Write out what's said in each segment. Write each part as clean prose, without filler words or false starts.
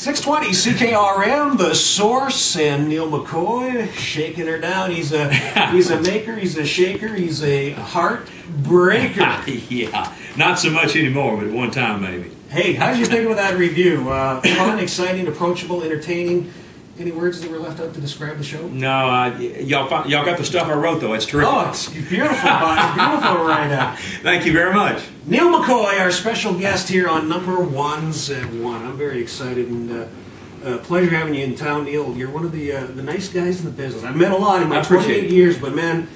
620 CKRM, the source, and Neal McCoy shaking her down. He's a maker, he's a shaker, he's a heartbreaker. Yeah, not so much anymore, but at one time maybe. Hey, how did you think of that review? Fun, exciting, approachable, entertaining. Any words that were left out to describe the show? No, y'all got the stuff I wrote though. It's terrific. Oh, it's beautiful, buddy. Beautiful right now. Thank you very much. Neal McCoy, our special guest here on Number Ones and One. I'm very excited and pleasure having you in town, Neal. You're one of the nice guys in the business. I've met a lot in my 28 years, but man,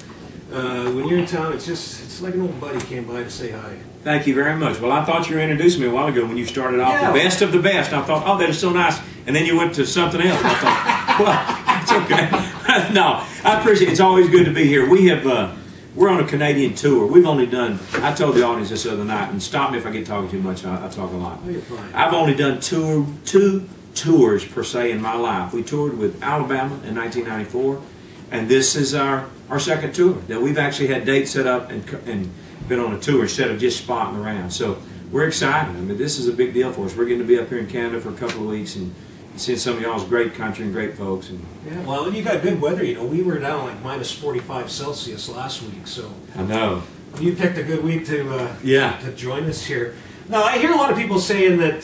when you're in town, it's like an old buddy came by to say hi. Thank you very much. Well, I thought you were introducing me a while ago when you started off the best of the best. I thought, oh, that is so nice. And then you went to something else. I thought, well, it's okay. No, I appreciate it. It's always good to be here. We're on a Canadian tour. We've only done, I told the audience this other night, and stop me if I get talking too much, I talk a lot. Oh, you're fine. I've only done two tours per se in my life. We toured with Alabama in 1994, and this is our second tour. That we've actually had dates set up and been on a tour instead of just spotting around. So we're excited. I mean, this is a big deal for us. We're getting to be up here in Canada for a couple of weeks and seeing some of y'all's great country and great folks. And yeah, well, you got good weather. You know, we were down like minus 45 Celsius last week. So I know you picked a good week to join us here. Now, I hear a lot of people saying that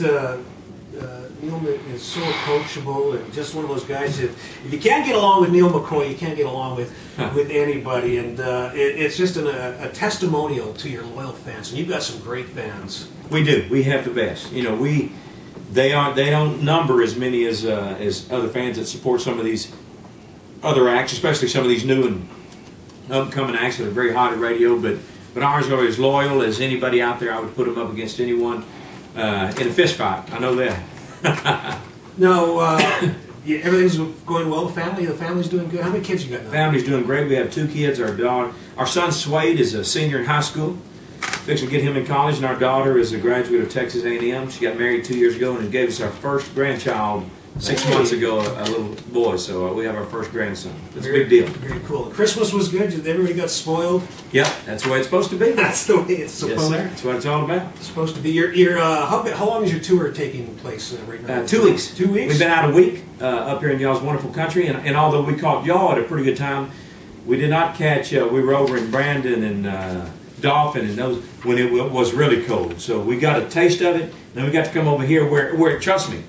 Neal is so approachable and just one of those guys that if you can't get along with Neal McCoy, you can't get along with anybody. And it's just a testimonial to your loyal fans. And you've got some great fans. We do. We have the best. You know, they don't number as many as other fans that support some of these other acts, especially some of these new and upcoming acts that are very hot at radio. But ours are as loyal as anybody out there. I would put them up against anyone in a fist fight. I know that. No, everything's going well. The family's doing good. How many kids you got now? Family's doing great. We have 2 kids. Our son Swade is a senior in high school, fixing to get him in college, and our daughter is a graduate of Texas A&M. She got married 2 years ago and gave us our first grandchild 6 months ago, a little boy. So we have our first grandson. It's a big deal. Very cool. Christmas was good. Everybody got spoiled. Yeah, that's the way it's supposed to be. That's the way it's supposed to be. That's what it's all about. It's supposed to be. How long is your tour taking place right now? 2 weeks. 2 weeks? We've been out a week up here in y'all's wonderful country, and although we caught y'all at a pretty good time, we did not catch, we were over in Brandon and Dauphin and those when it was really cold. So we got a taste of it, then we got to come over here where trust me,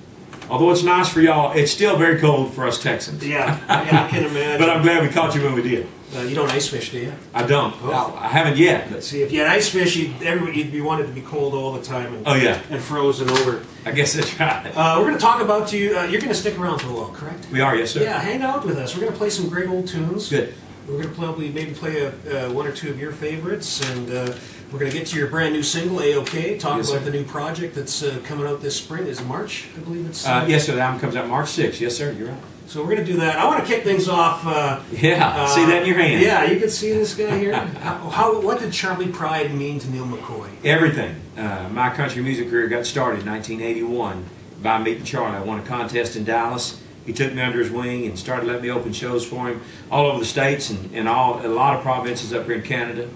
although it's nice for y'all, it's still very cold for us Texans. Yeah, I can imagine. But I'm glad we caught you when we did. You don't ice fish, do you? I don't. Oh. I haven't yet. But see, if you had ice fish, you'd be wanted to be cold all the time and, and frozen over. I guess that's right. We're going to talk about you. You're going to stick around for a while, correct? We are, yes, sir. Yeah, hang out with us. We're going to play some great old tunes. Good. We're going to maybe play one or two of your favorites, and we're going to get to your brand new single, A-OK. Talk about the new project that's coming out this spring. Is it March? I believe it's. Yes, sir. The album comes out March 6th. Yes, sir. You're right. So we're going to do that. I want to kick things off. See that in your hand. Yeah, you can see this guy here. What did Charlie Pride mean to Neal McCoy? Everything. My country music career got started in 1981 by meeting Charlie. I won a contest in Dallas. He took me under his wing and started letting me open shows for him all over the states and a lot of provinces up here in Canada.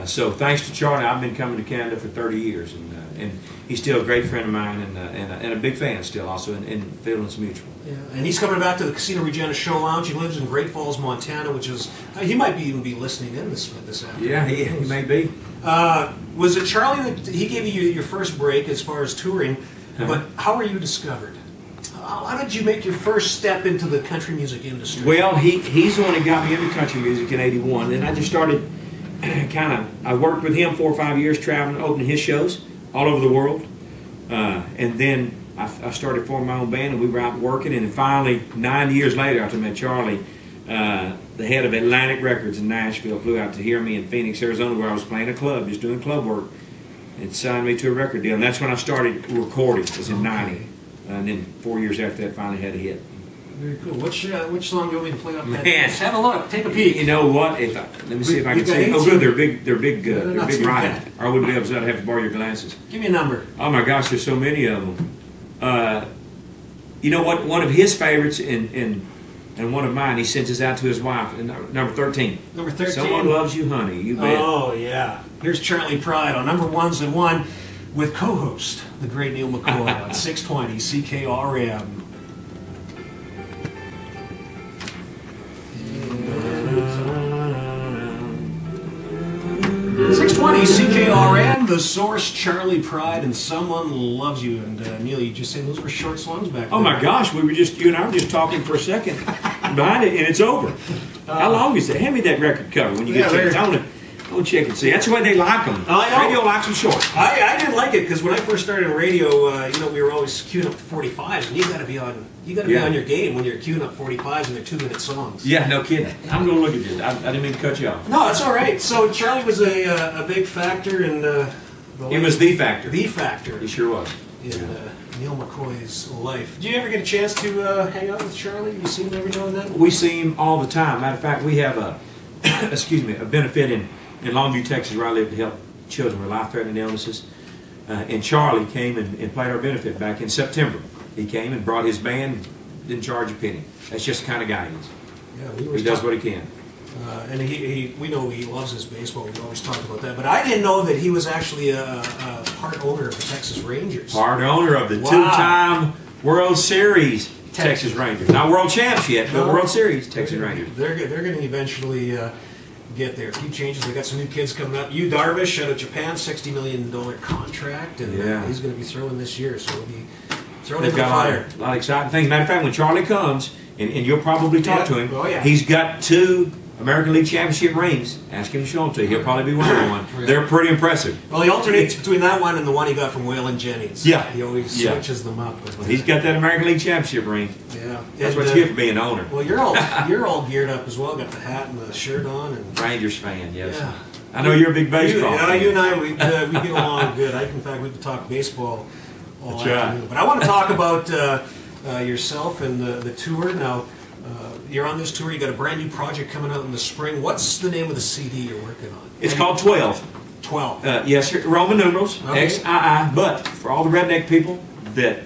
So thanks to Charlie, I've been coming to Canada for 30 years, and he's still a great friend of mine and a big fan still also in Fiddler's Mutual. Yeah, and he's coming back to the Casino Regina Show Lounge. He lives in Great Falls, Montana, which is he might even be listening in this afternoon. Yeah, he may be. Was it Charlie that he gave you your first break as far as touring? But how were you discovered? How did you make your first step into the country music industry? Well, he's the one that got me into country music in '81, and I just started I worked with him 4 or 5 years, traveling, opening his shows all over the world, and then I started forming my own band, and we were out working, and finally 9 years later, after I met Charlie, the head of Atlantic Records in Nashville flew out to hear me in Phoenix, Arizona, where I was playing a club, just doing club work, and signed me to a record deal, and that's when I started recording. It was in '90. And then 4 years after that, finally had a hit. Very cool. Which song do you want me to play up there? Man, have a look. Take a peek. You know what? Let me see if I can see. Oh, good. They're big right. Or I wouldn't be able to have to borrow your glasses. Give me a number. Oh my gosh, there's so many of them. You know what? One of his favorites and one of mine, he sends us out to his wife. Number 13. Number 13. Someone Loves You, Honey. You bet. Oh yeah. Here's Charlie Pride on Number Ones and One. with co-host, the great Neal McCoy on 620 CKRM. 620 CKRM, the source, Charlie Pride, and Someone Loves You. And Neal, you just said those were short songs back then. Oh my gosh, you and I were just talking for a second behind it, and it's over. How long is it? Hand me that record cover when you get a chance. I want to check and see. That's the way they like them. Radio likes them short. I didn't like it because when I first started in radio, we were always queuing up 45s, and you got to be on. You got to be on your game when you're queuing up 45s and they're 2-minute songs. Yeah, no kidding. I'm going to look at this. I didn't mean to cut you off. No, it's all right. So Charlie was a big factor in. He was the factor. The factor. He sure was. In Neal McCoy's life. Did you ever get a chance to hang out with Charlie? You see him every now and then? We see him all the time. Matter of fact, we have a benefit in Longview, Texas, where I live, to help children with life-threatening illnesses. And Charlie came and played our benefit back in September. He came and brought his band, didn't charge a penny. That's just the kind of guy he is. Yeah, he does what he can. And we know he loves his baseball. We always talk about that. But I didn't know that he was actually a part owner of the Texas Rangers. Part owner of the two-time World Series Texas Rangers. Not World Champs yet, but World Series Texas Rangers. They're going to eventually get there. A few changes. They got some new kids coming up. Yu Darvish out of Japan, $60 million contract, and he's going to be throwing this year. So he'll be throwing in the fire. A lot of exciting things. Matter of fact, when Charlie comes, and you'll probably talk to him, he's got 2 American League Championship rings. Ask him to show them to you. He'll probably be wearing one. Yeah. They're pretty impressive. Well, he alternates between that one and the one he got from Waylon Jennings. Yeah. He always switches them up. Well, he's got that American League Championship ring. Yeah. That's what you get for being an owner. Well, you're all geared up as well. Got the hat and the shirt on. And Rangers fan, yes. Yeah. I know you're a big baseball fan. You and I, we get along good. In fact, we could talk baseball all afternoon. But I want to talk about yourself and the tour. Now, you're on this tour. You got a brand new project coming out in the spring. What's the name of the CD you're working on? It's called 12. 12. Yes, Roman numerals, XII. But for all the redneck people that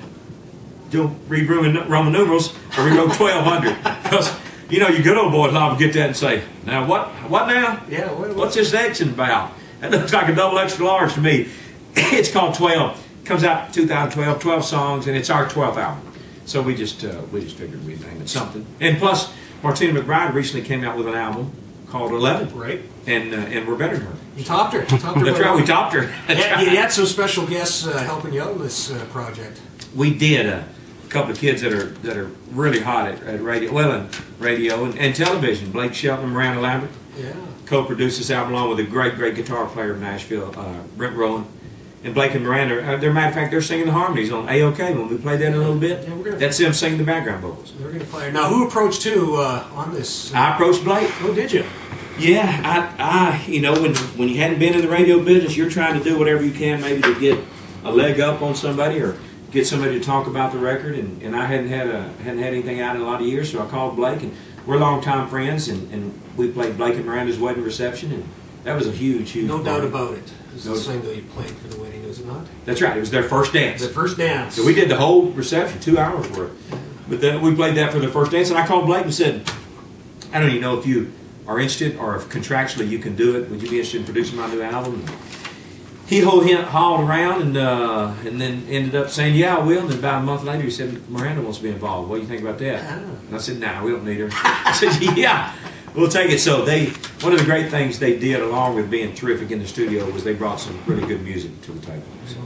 don't read Roman numerals, I rewrote 1200. Because, you good old boys will get that and say, now what now? Yeah. What's this X about? That looks like a double extra large to me. It's called 12. It comes out in 2012, 12 songs, and it's our 12th album. So we just figured we'd name it something. And plus, Martina McBride recently came out with an album called 11. Right. And we're better than her. You topped her. That's right, we topped her. You had some special guests helping you out in this project. We did. A couple of kids that are really hot at radio, and television. Blake Shelton and Miranda Lambert. Yeah. Co-produced this album along with a great guitar player from Nashville, Brent Rowland. And Blake and Miranda, matter of fact, they're singing the harmonies on A-OK when we played that in a little bit. Yeah, that's them singing the background vocals. We're going to fire. Now, who approached who on this? I approached Blake. Oh, did you? Yeah, when you hadn't been in the radio business, you're trying to do whatever you can maybe to get a leg up on somebody or get somebody to talk about the record. And I hadn't had anything out in a lot of years, so I called Blake, and we're longtime friends, and we played Blake and Miranda's wedding reception, and that was a huge No doubt about it. This is the same that you played for the wedding, is it not? That's right. It was their first dance. The first dance. So we did the whole reception, 2 hours worth. But then we played that for the first dance, and I called Blake and said, I don't even know if you are interested or if contractually you can do it. Would you be interested in producing my new album? And he hauled around and then ended up saying, yeah, I will. And then about a month later, he said, Miranda wants to be involved. What do you think about that? And I said, nah, we don't need her. I said, yeah. We'll take it. So one of the great things they did, along with being terrific in the studio, was they brought some really good music to the table. So.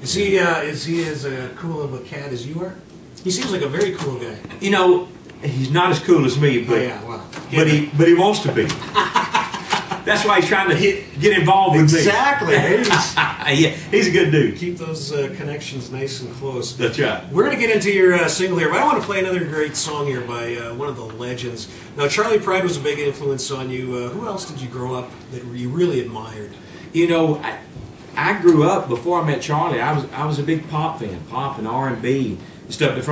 Is he as cool of a cat as you are? He seems like a very cool guy. He's not as cool as me, but but he wants to be. That's why he's trying to get involved with me. Exactly. Yeah, he's a good dude. Keep those connections nice and close. That's right. We're going to get into your single here, but I want to play another great song here by one of the legends. Now, Charlie Pride was a big influence on you. Who else did you grow up that you really admired? I grew up before I met Charlie. I was a big pop fan, pop and R&B and stuff. But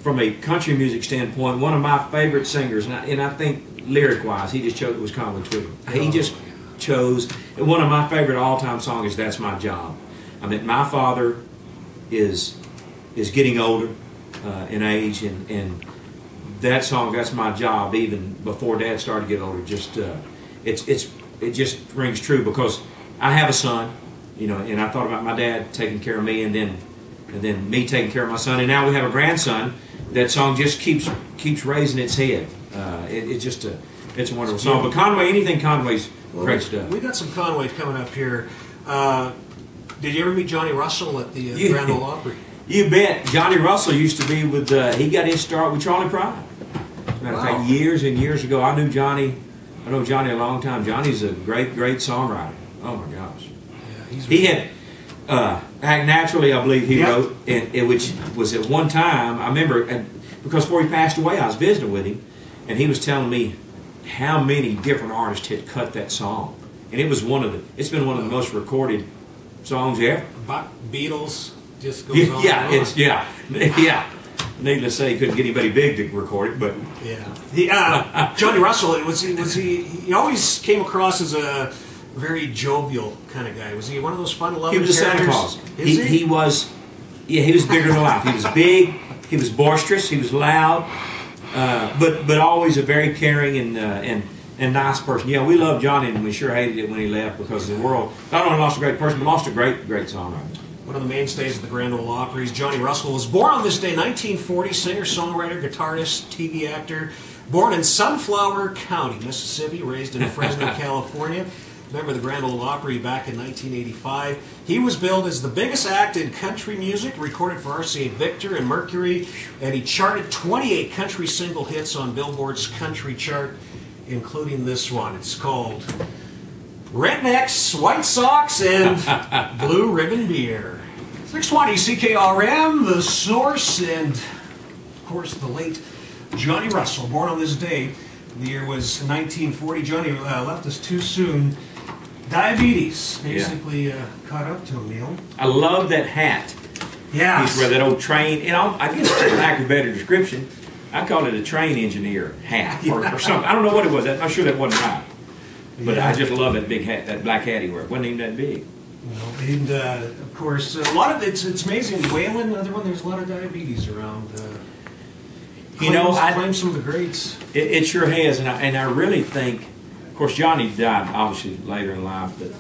from a country music standpoint, one of my favorite singers, and I think lyric-wise, he just chose, it was Colin Lovequist. He just chose, and one of my favorite all-time songs is "That's My Job." I mean, my father is getting older in age, and that song, "That's My Job," even before Dad started to get older, just it just rings true because I have a son, and I thought about my dad taking care of me, and then me taking care of my son, and now we have a grandson. That song just keeps raising its head. It's a wonderful song. But Conway, anything Conway's great stuff. We got some Conway coming up here. Did you ever meet Johnny Russell at the Grand Ole Opry? You bet. Johnny Russell used to be with, he got his start with Charlie Pride. As a matter of fact, years and years ago, I know Johnny a long time. Johnny's a great songwriter. Oh my gosh. Yeah, he had, Act Naturally, I believe he wrote, which was at one time, I remember, because before he passed away, I was visiting with him, and he was telling me how many different artists had cut that song. And it's been one of the most recorded songs ever. Beatles just goes on. Yeah. Needless to say, he couldn't get anybody big to record it, but Johnny Russell, he always came across as a very jovial kind of guy. Was he one of those fun-loving He was a Santa Claus. He was bigger than life. He was big. He was boisterous. He was loud, but always a very caring and nice person. Yeah, we loved Johnny, and we sure hated it when he left, because the world not only lost a great person, but lost a great songwriter. One of the mainstays of the Grand Ole Opry, Johnny Russell, was born on this day, 1940, singer, songwriter, guitarist, TV actor, born in Sunflower County, Mississippi, raised in Fresno, California. Member of the Grand Ole Opry back in 1985. He was billed as the biggest act in country music, recorded for RCA Victor and Mercury, and he charted 28 country single hits on Billboard's country chart, including this one. It's called Rednecks, White Sox, and Blue Ribbon Beer. 620 CKRM, The Source, and of course the late Johnny Russell, born on this day. The year was 1940. Johnny left us too soon. Diabetes basically caught up to him, Neal. I love that hat. Yeah. He's wearing that old train, and I guess for lack of a better description, I called it a train engineer hat or something. I don't know what it was. I'm sure that wasn't right. But I just love that big hat, that black hat he wore. It wasn't even that big. No, and of course, a lot of it's amazing. Whalen, another one. There's a lot of diabetes around. Claim some of the greats. It sure has, and I really think, of course, Johnny died obviously later in life, but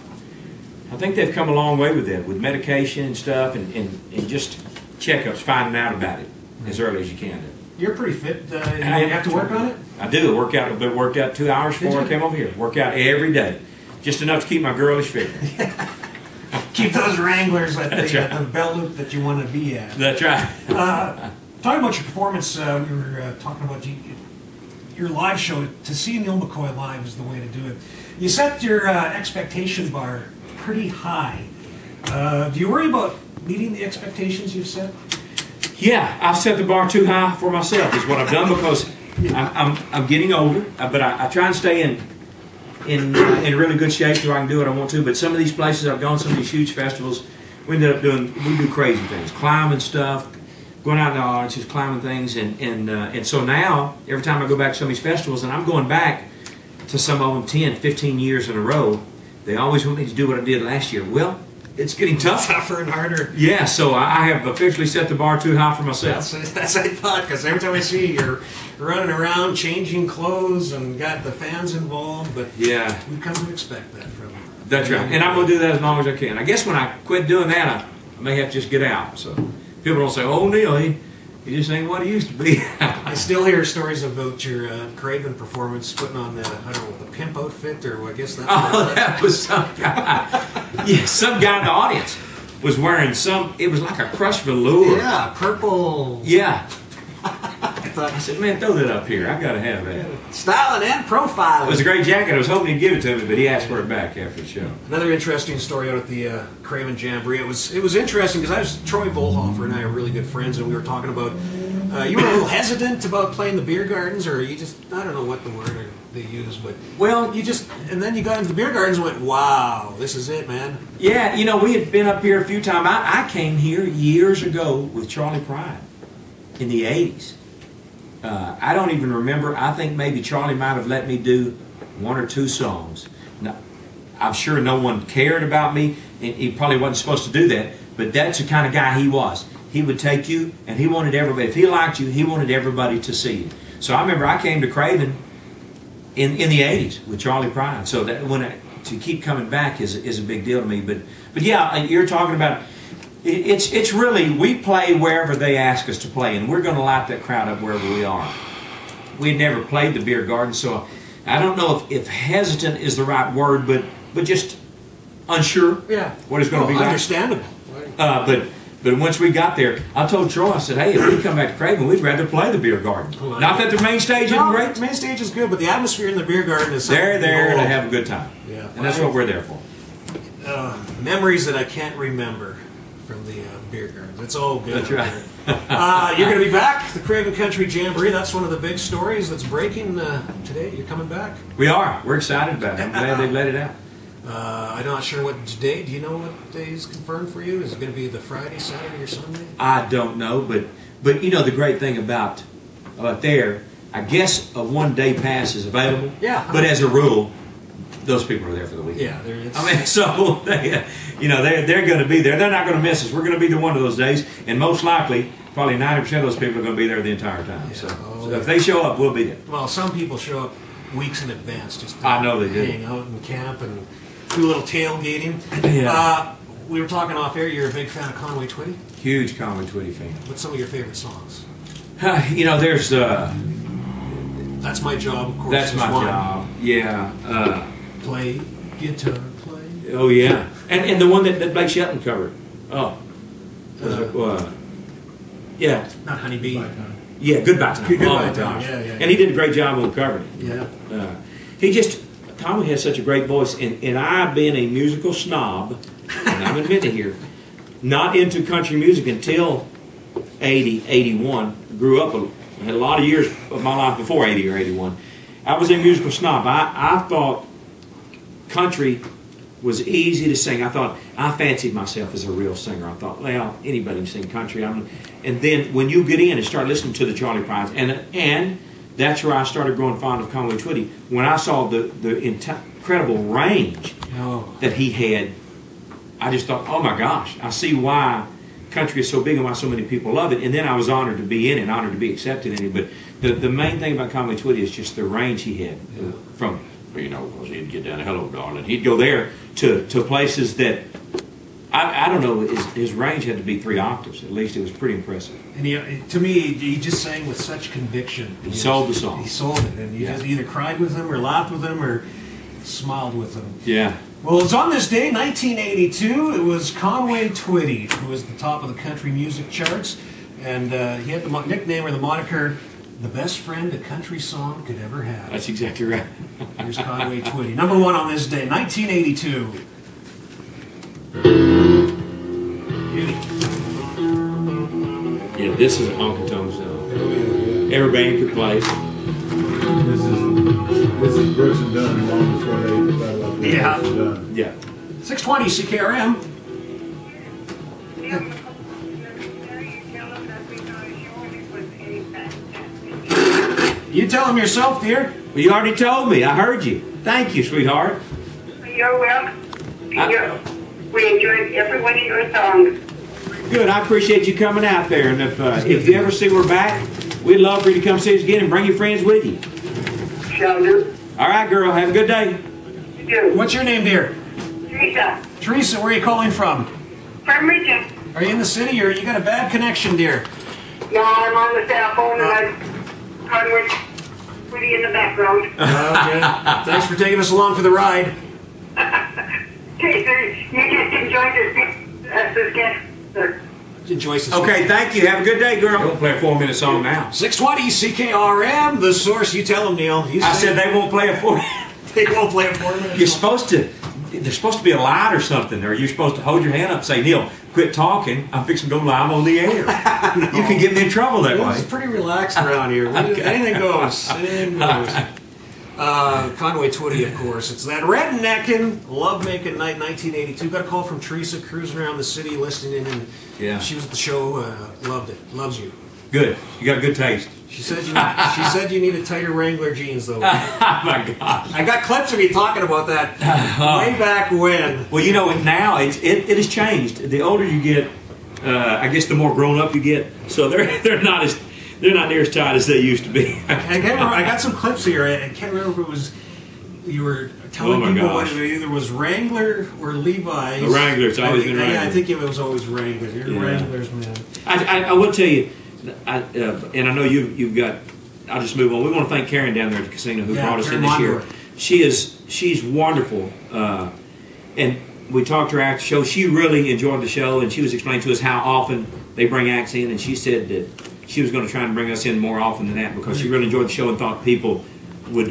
I think they've come a long way with that, with medication and stuff, and just checkups, finding out about it as early as you can. You're pretty fit. You have to work on it? I do. I worked out 2 hours before I came over here. Work out every day, just enough to keep my girlish figure. Keep those Wranglers at the belt loop that you want to be at. That's right. Talking about your performance, we were talking about your live show. To see Neal McCoy live is the way to do it. You set your expectation bar pretty high. Do you worry about meeting the expectations you've set? Yeah, I've set the bar too high for myself is what I've done, because I'm getting older, but I try and stay in really good shape so I can do what I want to. But some of these places I've gone, some of these huge festivals, we do crazy things, climbing stuff, going out in the audiences, climbing things, and so now every time I go back to some of these festivals, and I'm going back to some of them 10, 15 years in a row, they always want me to do what I did last year. Well, it's getting tougher and harder. Yeah, so I have officially set the bar too high for myself. That's what I thought, because every time I see you, you're running around changing clothes and got the fans involved, but yeah, we come to expect that from you. That's right, and I'm going to do that as long as I can. I guess when I quit doing that, I may have to just get out. So people don't say, "Oh, Neal, he just ain't what he used to be." I still hear stories about your Craven performance, putting on the, I don't know, the pimp outfit, or I guess that's... Oh, that was some guy. Yeah, some guy in the audience was wearing it was like a crushed velour. Yeah, purple. Yeah. I said, man, throw that up here. I've got to have that. Styling and profiling. It was a great jacket. I was hoping he'd give it to me, but he asked for it back after the show. Another interesting story out at the Craven Jamboree. It was interesting because Troy Volhofer and I are really good friends, and we were talking about, you were a little hesitant about playing the beer gardens, or you just, I don't know what the word they use, but, well, and then you got into the beer gardens and went, wow, this is it, man. Yeah, we had been up here a few times. I came here years ago with Charlie Pride in the 80s. I don't even remember. I think maybe Charlie might have let me do 1 or 2 songs. Now, I'm sure no one cared about me, and he probably wasn't supposed to do that, but that's the kind of guy he was. He would take you, and he wanted everybody, if he liked you, he wanted everybody to see you. So I remember I came to Craven in the 80s with Charlie Pride. So that when to keep coming back is a big deal to me. But yeah, you're talking about it's really, we play wherever they ask us to play, and we're going to light that crowd up wherever we are. We had never played the beer garden, so I don't know if hesitant is the right word, but just unsure what it's going to be like. Understandable. But once we got there, I told Troy, I said, hey, if we come back to Craven, we'd rather play the beer garden. Well, not that the main stage isn't great. The main stage is good, but the atmosphere in the beer garden is they're there to have a good time. Yeah. And that's what we're there for. Memories that I can't remember from the beer garden. It's all good. That's right. You're going to be back, the Craven Country Jamboree. That's one of the big stories that's breaking today. You're coming back. We are. We're excited about it. I'm glad they've let it out. I'm not sure what day. Do you know what day is confirmed for you? Is it going to be the Friday, Saturday, or Sunday? I don't know, but you know the great thing about there, I guess a one-day pass is available. Yeah. But as a rule, those people are there for the weekend. Yeah. I mean, so they're going to be there. They're not going to miss us. We're going to be the one of those days, and most likely, probably 90% of those people are going to be there the entire time. Yeah. So if they show up, we'll be there. Well, some people show up weeks in advance just to I know they do. Hang out and camp and do a little tailgating. Yeah. We were talking off air. You're a big fan of Conway Twitty? Huge Conway Twitty fan. What's some of your favorite songs? There's... That's My Job, of course. That's My Job. Yeah. Play guitar, play. Oh, yeah. And the one that Blake Shelton covered. Oh. Yeah. Not Honeybee. Yeah, Goodbye Time. Goodbye Time. Yeah. And he did a great job on covering it. Yeah. Conway has such a great voice, and I, being a musical snob, and I'm admitting here, not into country music until 80, 81. Grew up, had a lot of years of my life before 80 or 81. I was a musical snob. I thought country was easy to sing. I fancied myself as a real singer. I thought, well, anybody can sing country. And then when you get in and start listening to the Charlie Price, and that's where I started growing fond of Conway Twitty. When I saw the incredible range that he had, I just thought, oh my gosh, I see why country is so big and why so many people love it. And then I was honored to be in it, honored to be accepted in it. But the main thing about Conway Twitty is just the range he had from, because he'd get down, hello, darling. He'd go there to places that, I don't know, his range had to be 3 octaves. At least it was pretty impressive. And to me, he just sang with such conviction. He sold the song. He sold it. And you just either cried with him or laughed with him or smiled with him. Yeah. Well, it was on this day, 1982, it was Conway Twitty who was the top of the country music charts. And he had the nickname or the moniker, the best friend a country song could ever have. That's exactly right. Here's Conway Twitty. Number 1 on this day, 1982. Yeah, this is a honky-tonk song. Every band could play. This is Brooks and Dunn long before they done. Yeah. 620 CKRM. You tell him yourself, dear. Well, you already told me. I heard you. Thank you, sweetheart. You're welcome. We enjoyed every one of your songs. Good. I appreciate you coming out there. And if you ever see we're back, we'd love for you to come see us again and bring your friends with you. Shall do. All right, girl. Have a good day. You do. What's your name, dear? Teresa. Teresa, where are you calling from? From Richmond. Are you in the city or you got a bad connection, dear? Yeah, I'm on the cell phone and I'm Conway Twitty in the background. Okay. Thanks for taking us along for the ride. Okay, sir. You just enjoyed this guest, sir. Enjoy this. Okay, thank you. Have a good day, girl. We'll play a 4-minute song now. 620 CKRM, the source. You tell them, Neil. I said they won't play a 4. They won't play a 4-minute. You're supposed to. There's supposed to be a light or something, or you're supposed to hold your hand up and say, Neil, quit talking. I'm fixing to go live on the air. No. You can get me in trouble that way. It's pretty relaxed around here. Okay. Anything goes. Anything goes. Conway Twitty, of course. It's that redneckin', love-making night, 1982. Got a call from Teresa cruising around the city listening in, and she was at the show. Loved it. Loves you. Good. You got good taste. She said you needed tighter Wrangler jeans, though. Oh my gosh! I got clips of you talking about that way back when. Well, now it has changed. The older you get, I guess the more grown up you get. So they're not near as tight as they used to be. I can't remember. I got some clips here. I can't remember if it was you were telling people gosh. what it either was Wrangler or Levi's. The Wrangler. It's always been Wrangler. Yeah, I think it was always Wrangler. You're Wranglers, man. I will tell you, and I know you've got. I'll just move on. We want to thank Karen down there at the casino who brought us in this year. She's wonderful, and we talked to her after the show. She really enjoyed the show, and she was explaining to us how often they bring acts in, and she said that she was going to try and bring us in more often than that because she really enjoyed the show and thought people would.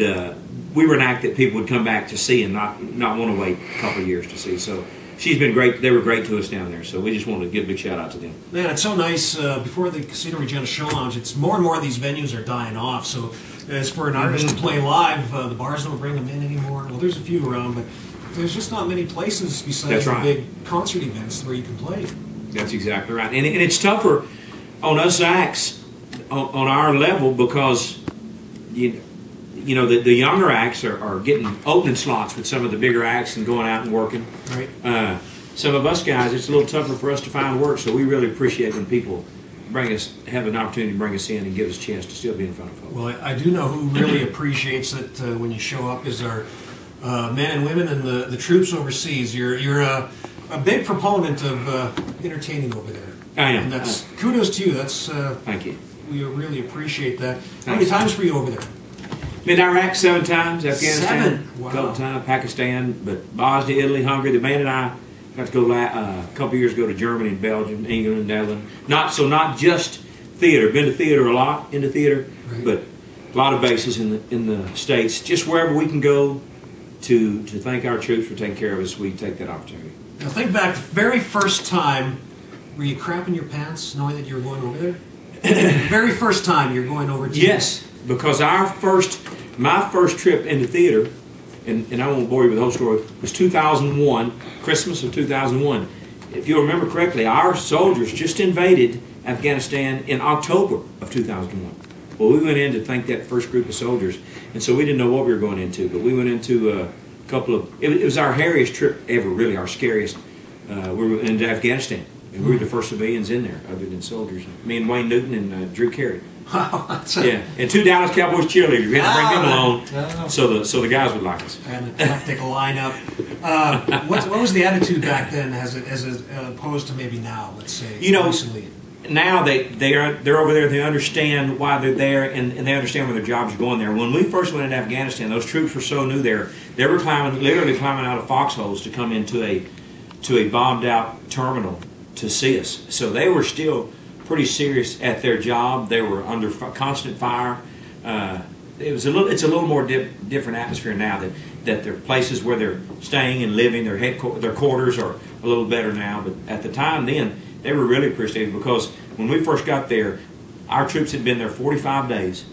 We were an act that people would come back to see and not want to wait a couple of years to see. So she's been great. They were great to us down there. So we just wanted to give a big shout out to them. Man, it's so nice. Before the Casino Regina Show Lounge, it's more and more of these venues are dying off. So as for an artist to play live, the bars don't bring them in anymore. Well, there's a few around, but there's just not many places besides the big concert events where you can play. That's exactly right. And it's tougher on us acts on our level because you know the younger acts are getting opening slots with some of the bigger acts and going out and working. Right. Some of us guys, it's a little tougher for us to find work, so we really appreciate when people have an opportunity to bring us in and give us a chance to still be in front of folks. Well, I do know who really appreciates it when you show up is our men and women and the troops overseas. You're a big proponent of entertaining over there. I am. And that's kudos to you. That's thank you. We really appreciate that. How many times were you over there? Been to Iraq 7 times, Afghanistan 7? Wow. a couple times, Pakistan, but Bosnia, Italy, Hungary. The man and I got to go a couple years ago to Germany, Belgium, England, and Netherlands. Not just theater. Been to theater a lot, into theater, but a lot of bases in the States. Just wherever we can go to thank our troops for taking care of us, we take that opportunity. Now think back, the very first time, were you crapping your pants knowing that you were going over there? The very first time you're going over to... Yes, because my first trip into theater, and I won't bore you with the whole story, was 2001, Christmas of 2001. If you'll remember correctly, our soldiers just invaded Afghanistan in October of 2001. Well, we went in to thank that first group of soldiers, and so we didn't know what we were going into, but we went into a couple of... It was our hairiest trip ever, really, our scariest. We were into Afghanistan, and we were the first civilians in there, other than soldiers. Me and Wayne Newton and Drew Carey. Yeah, and 2 Dallas Cowboys cheerleaders. We had to bring them along so the guys would like us. And a tactical lineup. What was the attitude back then, as opposed to maybe now? Let's say recently. Now they're over there. They understand why they're there, and they understand where their jobs are going there. When we first went into Afghanistan, those troops were so new there. They were literally climbing out of foxholes to come into a bombed out terminal to see us. So they were still pretty serious at their job. They were under constant fire. It's a little more different atmosphere now that there are places where they're staying and living. Their quarters are a little better now. But at the time then, they were really appreciative because when we first got there, our troops had been there 45 days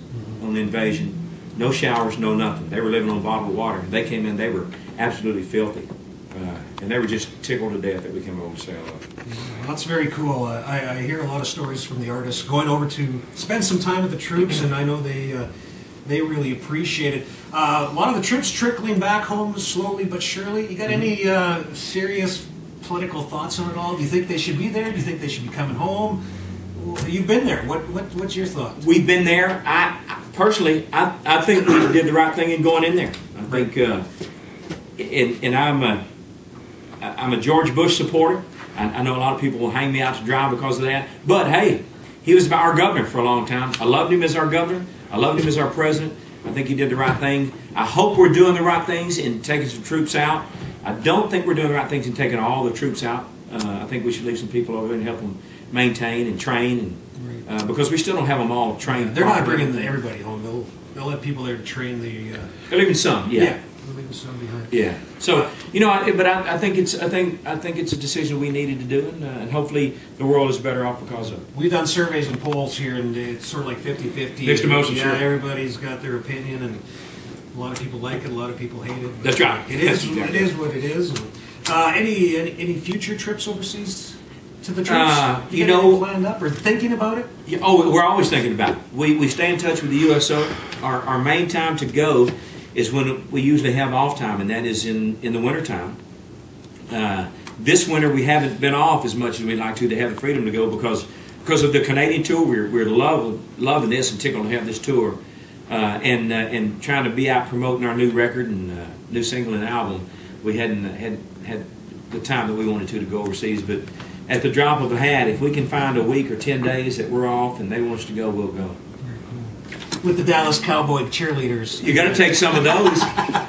on the invasion. No showers, no nothing. They were living on bottled water. They came in, they were absolutely filthy. And they were just tickled to death that we came over to say hello. Well, that's very cool. I hear a lot of stories from the artists going over to spend some time with the troops, and I know they really appreciate it. A lot of the troops trickling back home slowly but surely. You got any serious political thoughts on it all? Do you think they should be there? Do you think they should be coming home? Well, you've been there. What's your thought? We've been there. Personally, I think we did the right thing in going in there. I think, and I'm a George Bush supporter. I know a lot of people will hang me out to dry because of that. But hey, he was our governor for a long time. I loved him as our governor. I loved him as our president. I think he did the right thing. I hope we're doing the right things in taking some troops out. I don't think we're doing the right things in taking all the troops out. I think we should leave some people over there and help them maintain and train, and because we still don't have them all trained. Yeah, they're not bringing everybody home. They'll have people there to train the. They're leaving some, yeah. They're leaving some behind. Yeah. So but I think it's a decision we needed to do, and hopefully the world is better off because of it. We've done surveys and polls here, and it's sort of like 50-50. Mixed emotions. Yeah, sure. Everybody's got their opinion, and a lot of people like it, a lot of people hate it. That's right. It is what it is. Any future trips overseas to the troops? You got planned up or thinking about it? Yeah, we're always thinking about it. We stay in touch with the USO. Our main time to go is when we usually have off time, and that is in the wintertime. This winter we haven't been off as much as we'd like to have the freedom to go because of the Canadian tour. We're loving this and tickled to have this tour. and trying to be out promoting our new record and new single and album, we hadn't had the time that we wanted to go overseas. But at the drop of a hat, if we can find a week or 10 days that we're off and they want us to go, we'll go. With the Dallas Cowboy cheerleaders. You got to take some of those.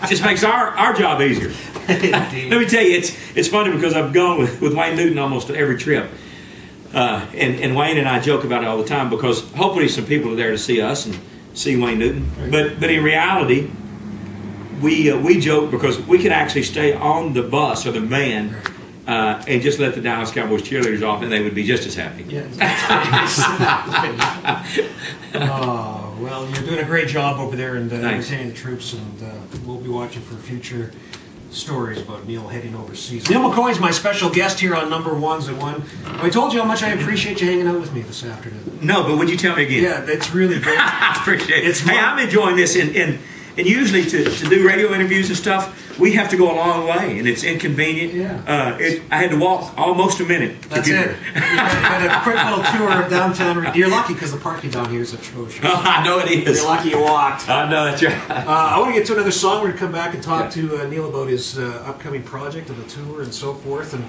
Just makes our job easier. Let me tell you, it's funny because I've gone with Wayne Newton almost every trip. And Wayne and I joke about it all the time because hopefully some people are there to see us and see Wayne Newton. But in reality, we joke because we could actually stay on the bus or the van and just let the Dallas Cowboys cheerleaders off, and they would be just as happy. Yeah. Oh, well, you're doing a great job over there and entertaining the troops, and we'll be watching for future stories about Neal heading overseas. Neal McCoy is my special guest here on Number Ones at One. I told you how much I appreciate you hanging out with me this afternoon. No, but would you tell me again? Yeah, it's really great. I appreciate it. Hey, I'm enjoying this, and usually to do radio interviews and stuff, we have to go a long way, and it's inconvenient. Yeah. I had to walk almost a minute. That's it. You had a quick little tour of downtown. You're lucky because the parking down here is atrocious. Oh, I know it is. You're lucky you walked. I know, that's right. I want to get to another song. We're going to come back and talk to Neal about his upcoming project and the tour and so forth. And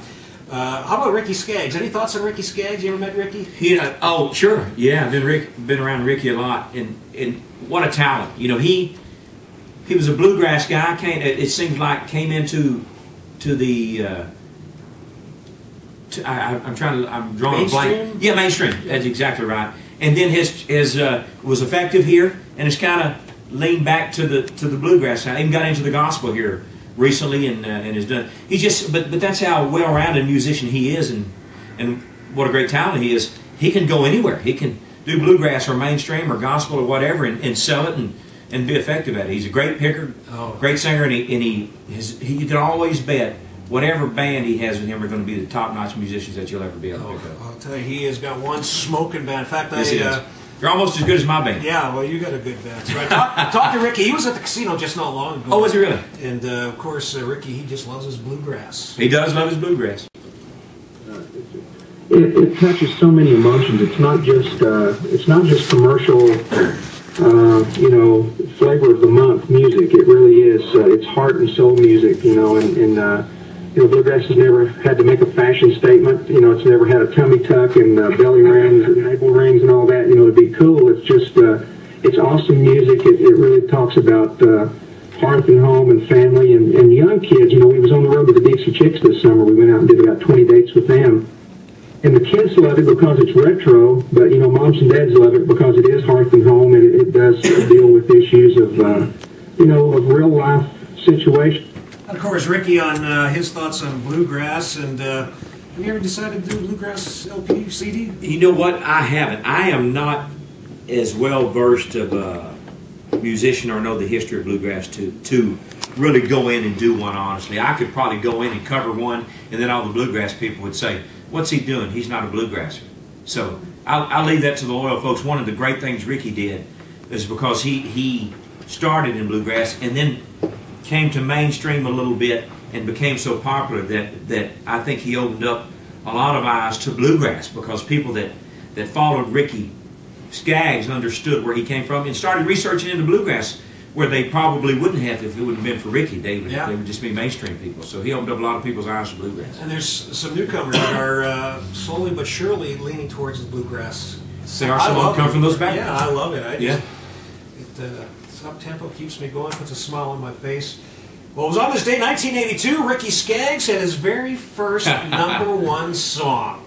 how about Ricky Skaggs? Any thoughts on Ricky Skaggs? You ever met Ricky? Oh, sure. Yeah, I've been around Ricky a lot, and what a talent. You know, he was a bluegrass guy. It seems like came into the. I'm drawing a blank. Yeah, mainstream. That's exactly right. And then his was effective here, and has kind of leaned back to the bluegrass side. Even got into the gospel here recently, and has done. He's just, but that's how well-rounded musician he is, and what a great talent he is. He can go anywhere. He can do bluegrass or mainstream or gospel or whatever, and sell it and be effective at it. He's a great picker, great singer, and you can always bet whatever band he has with him are going to be the top-notch musicians that you'll ever be able to pick up. I'll tell you, he has got one smoking band. In fact, you're almost as good as my band. Yeah, well, you got a good band. So I talked to Ricky. He was at the casino just not long ago. Oh, was he really? And of course, Ricky, he just loves his bluegrass. He does love his bluegrass. It touches so many emotions. It's not just commercial, flavor of the month music. It really is. It's heart and soul music. Bluegrass has never had to make a fashion statement. It's never had a tummy tuck and belly rings and navel rings and all that. To be cool. It's just it's awesome music. It really talks about hearth and home and family and young kids. We was on the road with the Dixie Chicks this summer. We went out and did about 20 dates with them. And the kids love it because it's retro, but moms and dads love it because it is hearth and home, and it does deal with issues of of real life situations. And of course, Ricky on his thoughts on bluegrass. And have you ever decided to do a bluegrass LP CD? You know what? I haven't. I am not as well versed of a musician or know the history of bluegrass to really go in and do one. Honestly, I could probably go in and cover one, and then all the bluegrass people would say, "What's he doing? He's not a bluegrasser." So I'll leave that to the loyal folks. One of the great things Ricky did is because he started in bluegrass and then came to mainstream a little bit and became so popular that I think he opened up a lot of eyes to bluegrass, because people that followed Ricky Skaggs understood where he came from and started researching into bluegrass, where they probably wouldn't have if it wouldn't have been for Ricky. They would just be mainstream people. So he opened up a lot of people's eyes to bluegrass. And there's some newcomers that are slowly but surely leaning towards the bluegrass. There are some that come from those backgrounds. Yeah, I love it. It's up-tempo, keeps me going, puts a smile on my face. Well, it was on this day, 1982, Ricky Skaggs had his very first #1 song.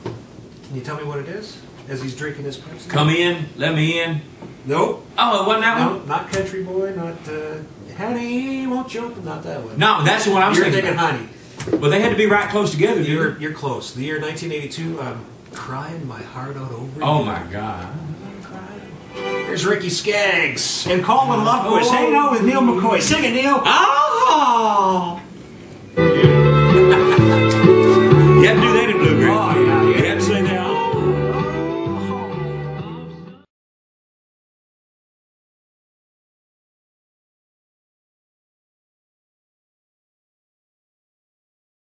Can you tell me what it is? As he's drinking his Pepsi? Come in, let me in. Nope. Oh, it wasn't that one? No, not Country Boy, not Honey, Won't Jump, not that one. No, that's the one I was thinking. You're thinking Honey. Well, they had to be right close together. You're close. The year 1982, I'm crying my heart out over you. Oh, my God. Here's Ricky Skaggs and Colin Lovequist hanging out with Neal McCoy. Sing it, Neal. Oh! You have to do that